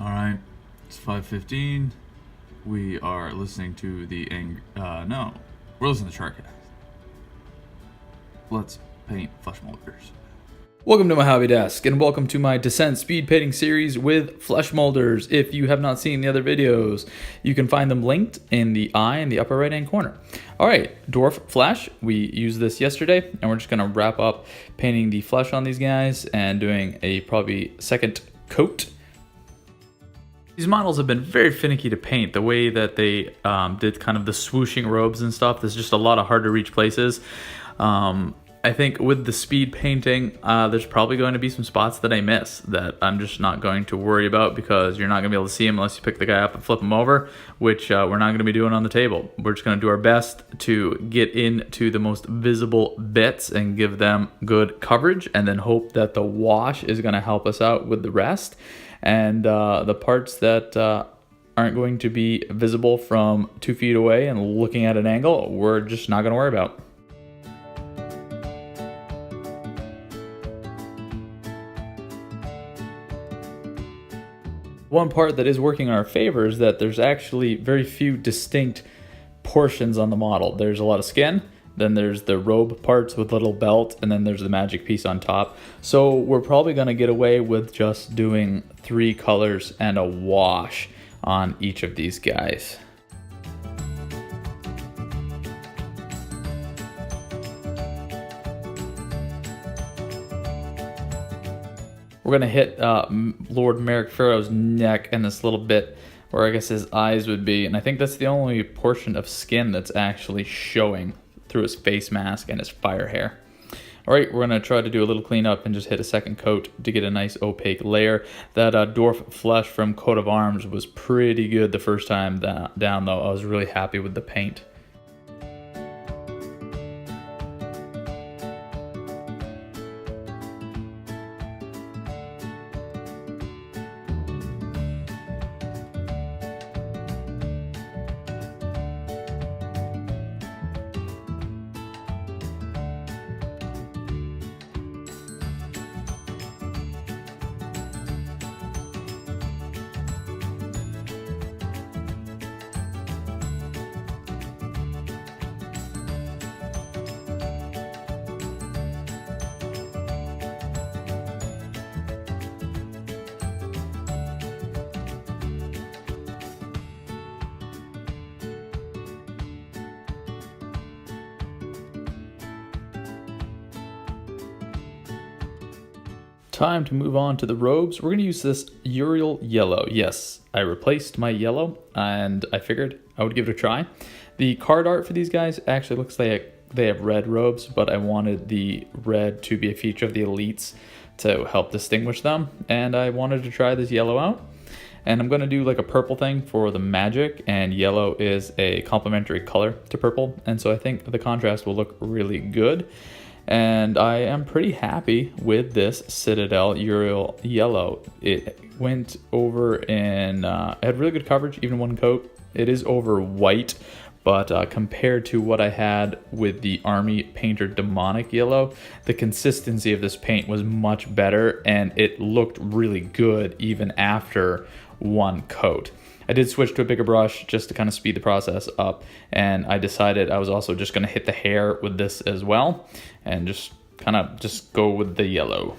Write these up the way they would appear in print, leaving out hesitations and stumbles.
All right, it's 5:15. We are listening to no, we're listening to Sharkcast. Let's paint flesh molders. Welcome to my hobby desk, and welcome to my Descent speed painting series with flesh molders. If you have not seen the other videos, you can find them linked in the eye in the upper right hand corner. All right, dwarf flesh. We used this yesterday, and we're just going to wrap up painting the flesh on these guys and doing a probably second coat. These models have been very finicky to paint. The way that they did kind of the swooshing robes and stuff, there's just a lot of hard to reach places. I think with the speed painting, there's probably going to be some spots that I miss that I'm just not going to worry about because you're not going to be able to see them unless you pick the guy up and flip him over, which we're not going to be doing on the table. We're just going to do our best to get into the most visible bits and give them good coverage, and then hope that the wash is going to help us out with the rest. And the parts that aren't going to be visible from 2 feet away and looking at an angle, we're just not going to worry about. One part that is working in our favor is that there's actually very few distinct portions on the model. There's a lot of skin, then there's the robe parts with little belt, and then there's the magic piece on top. So we're probably going to get away with just doing 3 colors and a wash on each of these guys. We're going to hit Lord Merrick Pharaoh's neck and this little bit where I guess his eyes would be. And I think that's the only portion of skin that's actually showing through his face mask and his fire hair. All right, we're going to try to do a little cleanup and just hit a second coat to get a nice opaque layer. That dwarf flesh from Coat of Arms was pretty good the first time down, though. I was really happy with the paint. Time to move on to the robes. We're going to use this Uriel yellow. Yes, I replaced my yellow and I figured I would give it a try. The card art for these guys actually looks like they have red robes, but I wanted the red to be a feature of the elites to help distinguish them, and I wanted to try this yellow out. And I'm going to do like a purple thing for the magic, and yellow is a complementary color to purple, and so I think the contrast will look really good. And I am pretty happy with this Citadel Uriel yellow. It went over in, it had really good coverage, even one coat. It is over white, but compared to what I had with the Army Painter Demonic yellow, the consistency of this paint was much better, and it looked really good even after one coat. I did switch to a bigger brush just to kind of speed the process up, and I decided I was also just going to hit the hair with this as well and just kind of just go with the yellow.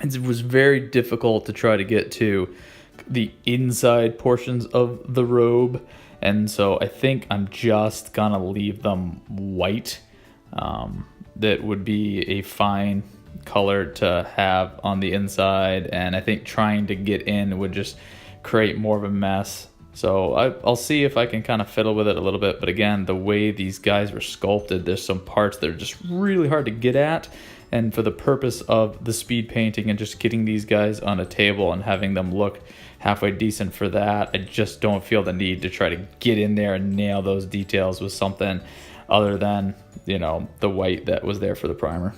It was very difficult to try to get to the inside portions of the robe, and so I think I'm just gonna leave them white. That would be a fine color to have on the inside, and I think trying to get in would just create more of a mess. So I'll see if I can kind of fiddle with it a little bit, but again, the way these guys were sculpted, there's some parts that are just really hard to get at, and for the purpose of the speed painting and just getting these guys on a table and having them look halfway decent for that, I just don't feel the need to try to get in there and nail those details with something other than, you know, the white that was there for the primer.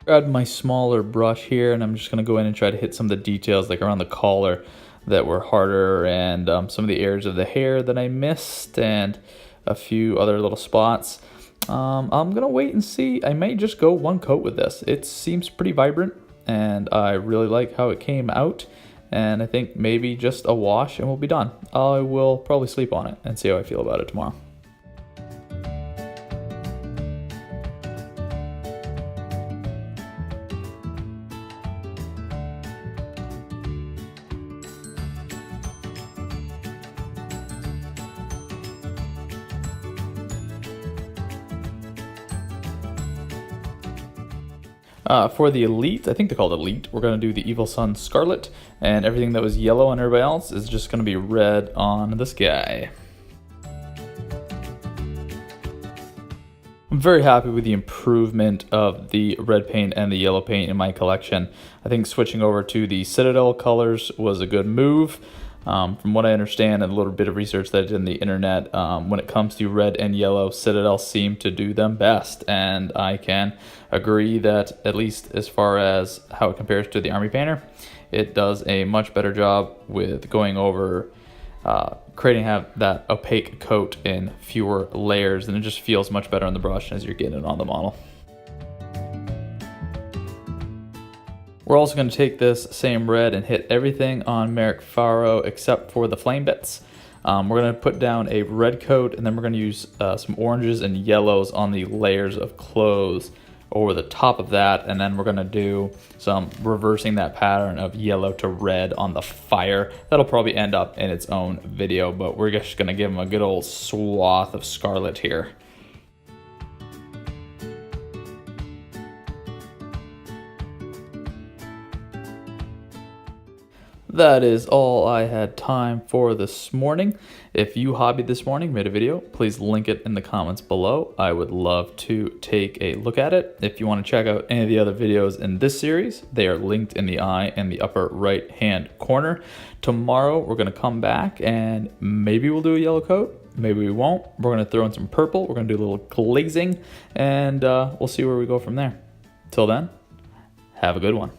Grab my smaller brush here, and I'm just going to go in and try to hit some of the details like around the collar that were harder, and some of the areas of the hair that I missed, and a few other little spots. I'm going to wait and see. I may just go one coat with this. It seems pretty vibrant, and I really like how it came out. And I think maybe just a wash and we'll be done. I will probably sleep on it and see how I feel about it tomorrow. For the Elite, I think they're called Elite, we're going to do the Evil Sun Scarlet, and everything that was yellow on everybody else is just going to be red on this guy. I'm very happy with the improvement of the red paint and the yellow paint in my collection. I think switching over to the Citadel colors was a good move. From what I understand and a little bit of research that I did on the internet, when it comes to red and yellow, Citadel seem to do them best, and I can agree that, at least as far as how it compares to the Army Painter, it does a much better job with going over creating that opaque coat in fewer layers, and it just feels much better on the brush as you're getting it on the model. We're also going to take this same red and hit everything on Merrick Faro except for the flame bits. We're going to put down a red coat, and then we're going to use some oranges and yellows on the layers of clothes over the top of that, and then we're going to do some reversing that pattern of yellow to red on the fire. That'll probably end up in its own video, but we're just going to give them a good old swath of scarlet here. That is all I had time for this morning. If you hobbied this morning, made a video, please link it in the comments below. I would love to take a look at it. If you want to check out any of the other videos in this series, they are linked in the eye in the upper right hand corner. Tomorrow we're going to come back and maybe we'll do a yellow coat. Maybe we won't. We're going to throw in some purple. We're going to do a little glazing, and we'll see where we go from there. Till then, have a good one.